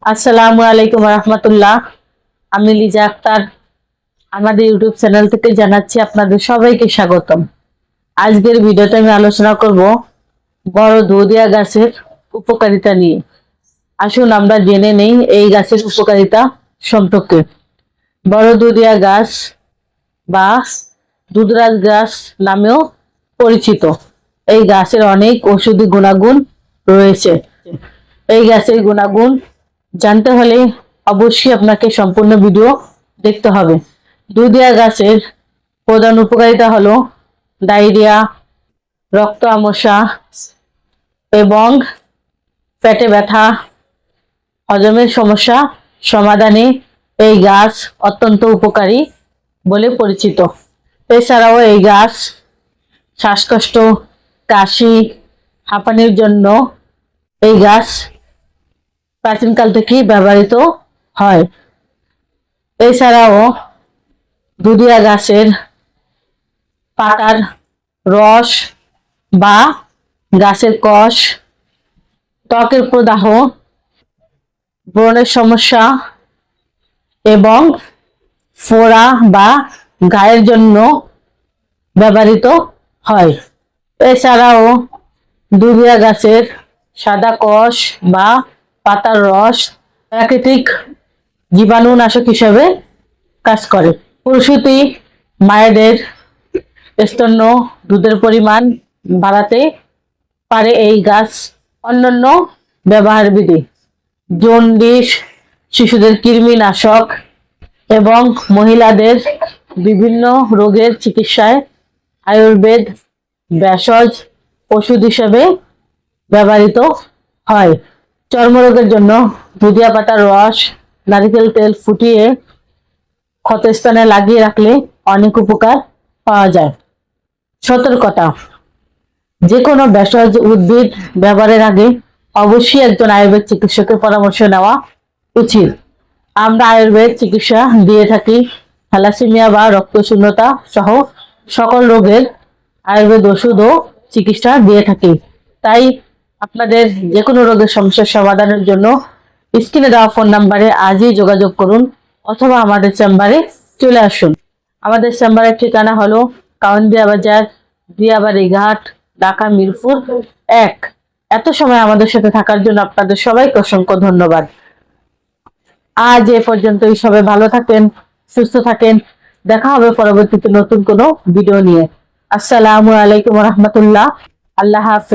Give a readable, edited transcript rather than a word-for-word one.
আসসালামু আলাইকুম রহমতুল্লাহ। আমি লিজা আক্তার আমাদের ইউটিউব চ্যানেল থেকে জানাচ্ছি আপনাদের সবাইকে স্বাগতম। আজকের ভিডিওতে আমি আলোচনা করব বড় দুধিয়া গাছের উপকারিতা নিয়ে। আসুন আমরা জেনে নেই এই গাছের উপকারিতা সম্পর্কে। বড় দুধিয়া গাছ বা দুধরাজ গাছ নামেও পরিচিত। এই গাছের অনেক ঔষধি গুণাগুণ রয়েছে। এই গাছের গুণাগুণ জানতে হলে অবশ্যই আপনাকে সম্পূর্ণ ভিডিও দেখতে হবে। দুধিয়া গাছের প্রধান উপকারিতা হলো ডায়রিয়া, রক্ত আমসা এবং পেটে ব্যথা, হজমের সমস্যা সমাধানে এই গাছ অত্যন্ত উপকারী বলে পরিচিত। এছাড়াও এই গাছ শ্বাসকষ্ট, কাশি, হাঁপানির জন্য এই গাছ প্রাচীনকাল থেকেই ব্যবহৃত হয়। এছাড়াও দুধিয়া গাছের পাতার রস বা গাছের কষ ত্বকের প্রদাহ, ব্রণের সমস্যা এবং ফোড়া বা গায়ের জন্য ব্যবহৃত হয়। এছাড়াও দুধিয়া গাছের সাদা কষ বা পাতার রস প্রাকৃতিক জীবাণুনাশক হিসেবে কাজ করে। প্রসূতি মায়েদের স্তন্য দুধের পরিমাণ বাড়াতে পারে এই গাছ। অন্যান্য ব্যবহার বিধি: জন্ডিস, শিশুদের কৃমিনাশক এবং মহিলাদের বিভিন্ন রোগের চিকিৎসায় আয়ুর্বেদ ভেষজ ওষুধ হিসেবে ব্যবহৃত হয়। চর্মরোগের জন্য দুধিয়া পাতার রস, নারিকেল তেল ফুটিয়ে ক্ষতস্থানে লাগিয়ে রাখলে অনেক উপকার পাওয়া যায়। সতর্কতা: যে কোনো ভেষজ উদ্ভিদ ব্যবহারের আগে অবশ্যই একজন আয়ুর্বেদ চিকিৎসকের পরামর্শ নেওয়া উচিত। আমরা আয়ুর্বেদ চিকিৎসা দিয়ে থাকি থ্যালাসেমিয়া বা রক্তশূন্যতা সহ সকল রোগের আয়ুর্বেদ ওষুধ ও চিকিৎসা দিয়ে থাকি। তাই আপনাদের যে কোনো রোগের সমস্যার সমাধানের জন্য স্ক্রিনে দেওয়া ফোন নাম্বারে আজই যোগাযোগ করুন অথবা আমাদের চেম্বারে চলে আসুন। আমাদের চেম্বারের ঠিকানা হলো কাউন্দিয়া বাজার, দিয়াবাড়ি ঘাট, ঢাকা মিরপুর 1। এত সময় আমাদের সাথে থাকার জন্য আপনাদের সবাইকে অসংখ্য ধন্যবাদ। আজ এ পর্যন্তই। সবাই ভালো থাকেন, সুস্থ থাকেন। দেখা হবে পরবর্তীতে নতুন কোনো ভিডিও নিয়ে। আসসালামু আলাইকুম রহমতুল্লাহ। আল্লাহ হাফেজ।